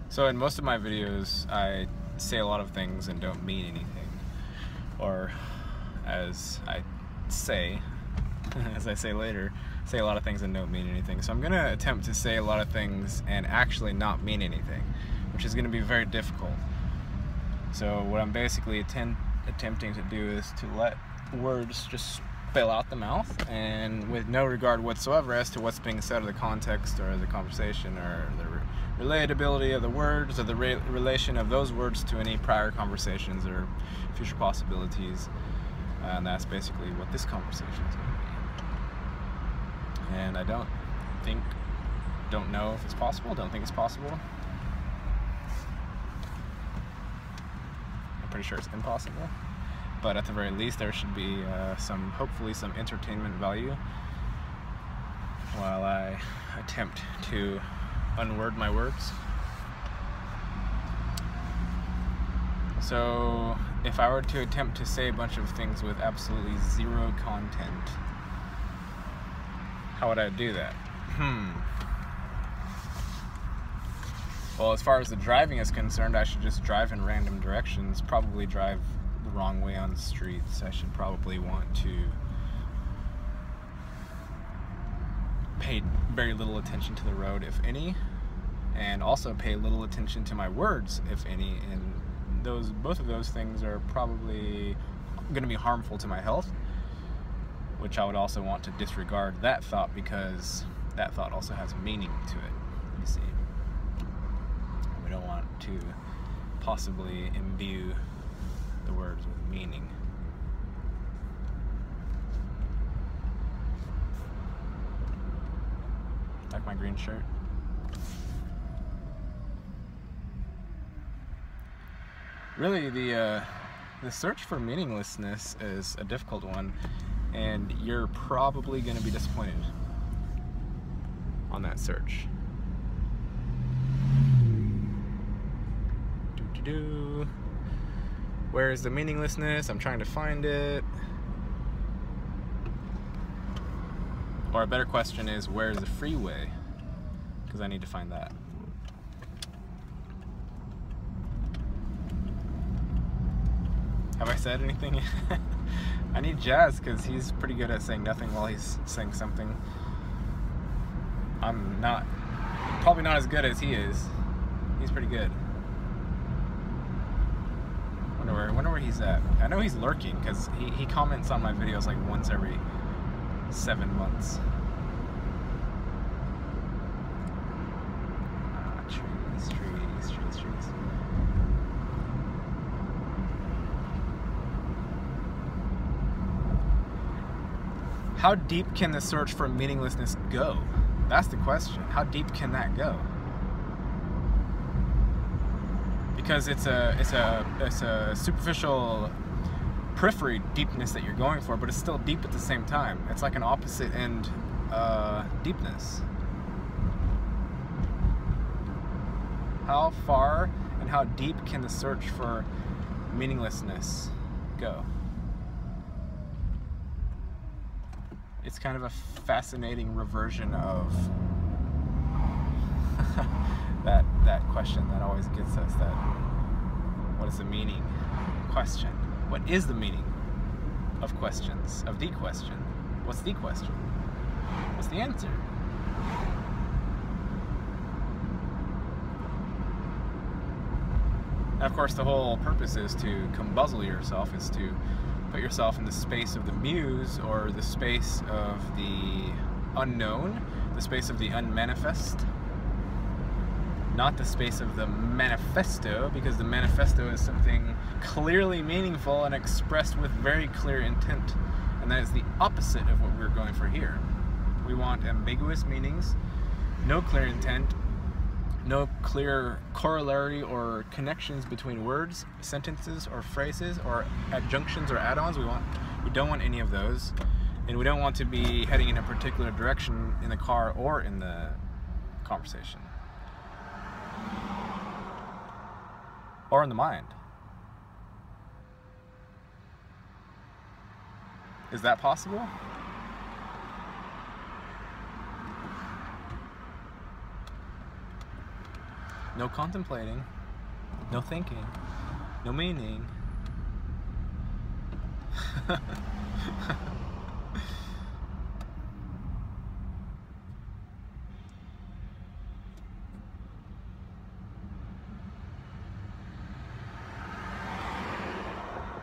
So in most of my videos, I say a lot of things and don't mean anything. Or as I say, as I say later, say a lot of things and don't mean anything. So I'm going to attempt to say a lot of things and actually not mean anything, which is going to be very difficult. So what I'm basically attempting to do is to let words just spill out the mouth, and with no regard whatsoever as to what's being said or the context or the conversation or the relatability of the words or the relation of those words to any prior conversations or future possibilities. And that's basically what this conversation is going to be. And I don't know if it's possible, don't think it's possible. I'm pretty sure it's impossible. But at the very least, there should be hopefully some entertainment value while I attempt to unword my words. So, if I were to attempt to say a bunch of things with absolutely zero content, how would I do that? Well, as far as the driving is concerned, I should just drive in random directions, probably drive the wrong way on the streets. I should probably want to pay very little attention to the road, if any, and also pay little attention to my words, if any, and both of those things are probably going to be harmful to my health, which I would also want to disregard that thought, because that thought also has meaning to it, you see. We don't want to possibly imbue the words with meaning. Like my green shirt. Really, the search for meaninglessness is a difficult one, and you're probably going to be disappointed on that search. Where is the meaninglessness? I'm trying to find it. Or a better question is, where's the freeway? Because I need to find that. Have I said anything? I need Jazz, because he's pretty good at saying nothing while he's saying something. I'm probably not as good as he is. He's pretty good. Wonder where he's at. I know he's lurking, because he comments on my videos like once every 7 months. Trees. How deep can the search for meaninglessness go? That's the question. How deep can that go? Because it's a superficial periphery deepness that you're going for, but it's still deep at the same time. It's like an opposite end deepness. How far and how deep can the search for meaninglessness go? It's kind of a fascinating reversion of that question that always gets us, that what is the meaning question? What is the meaning of questions, of the question? What's the question? What's the answer? And of course, the whole purpose is to combuzzle yourself, is to put yourself in the space of the muse, or the space of the unknown, the space of the unmanifest, not the space of the manifesto, because the manifesto is something clearly meaningful and expressed with very clear intent, and that is the opposite of what we're going for here. We want ambiguous meanings, no clear intent, no clear corollary or connections between words, sentences, or phrases, or adjunctions or add-ons. We don't want any of those, and we don't want to be heading in a particular direction in the car or in the conversation, or in the mind. Is that possible? No contemplating. No thinking. No meaning.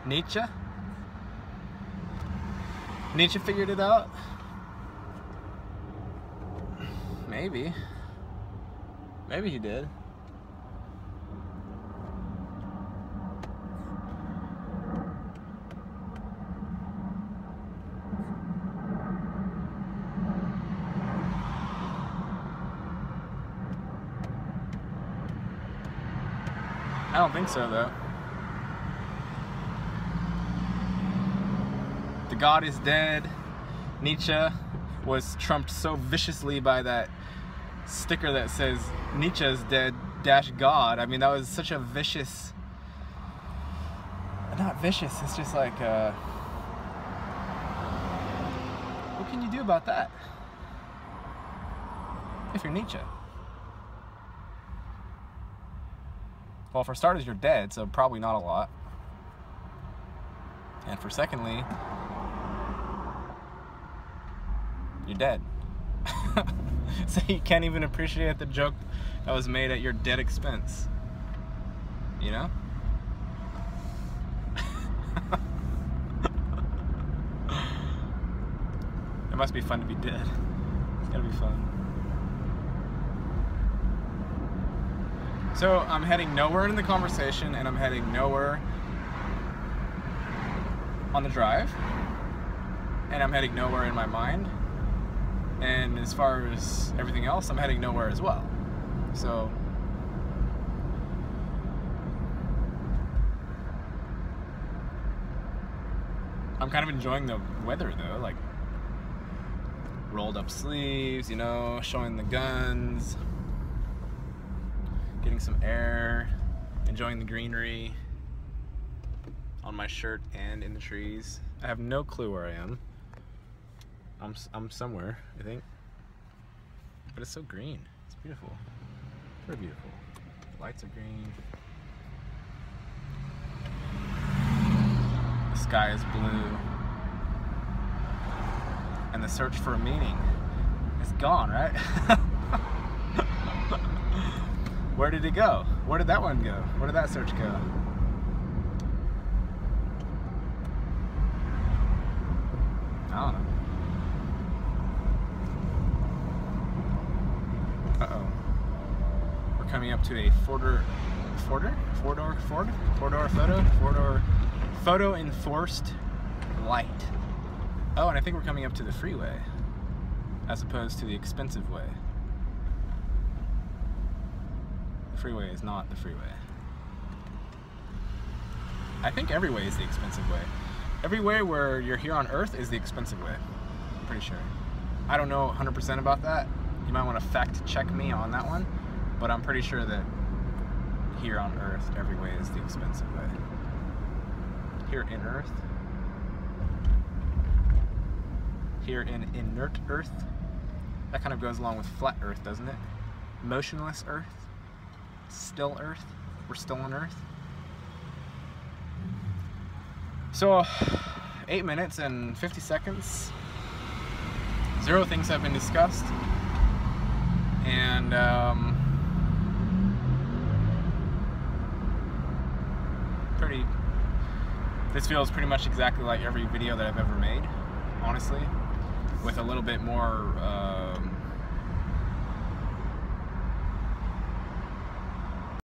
Nietzsche? Nietzsche figured it out? Maybe. Maybe he did. I don't think so, though. The God is dead. Nietzsche was trumped so viciously by that sticker that says Nietzsche's dead - God. I mean, that was such a vicious, not vicious, it's just like, what can you do about that if you're Nietzsche? Well, for starters, you're dead, so probably not a lot. And for secondly, you're dead. So you can't even appreciate the joke that was made at your dead expense. You know? It must be fun to be dead. It's gotta be fun. So I'm heading nowhere in the conversation, and I'm heading nowhere on the drive, and I'm heading nowhere in my mind, and as far as everything else, I'm heading nowhere as well. So I'm kind of enjoying the weather though, like rolled up sleeves, you know, showing the guns, getting some air, enjoying the greenery on my shirt and in the trees. I have no clue where I am. I'm somewhere, I think. But it's so green. It's beautiful. Very beautiful. The lights are green. The sky is blue. And the search for a meaning is gone, right? Where did it go? Where did that one go? Where did that search go? I don't know. Uh-oh. We're coming up to a four-door photo enforced light. Oh, and I think we're coming up to the freeway as opposed to the expensive way. The freeway is not the freeway. I think every way is the expensive way. Every way where you're here on Earth is the expensive way. I'm pretty sure. I don't know 100% about that. You might want to fact check me on that one, but I'm pretty sure that here on Earth, every way is the expensive way. Here in Earth, here in inert Earth, that kind of goes along with flat Earth, doesn't it? Motionless Earth, still Earth, we're still on Earth. So, 8 minutes and 50 seconds. 0 things have been discussed. And, this feels pretty much exactly like every video that I've ever made, honestly, with a little bit more,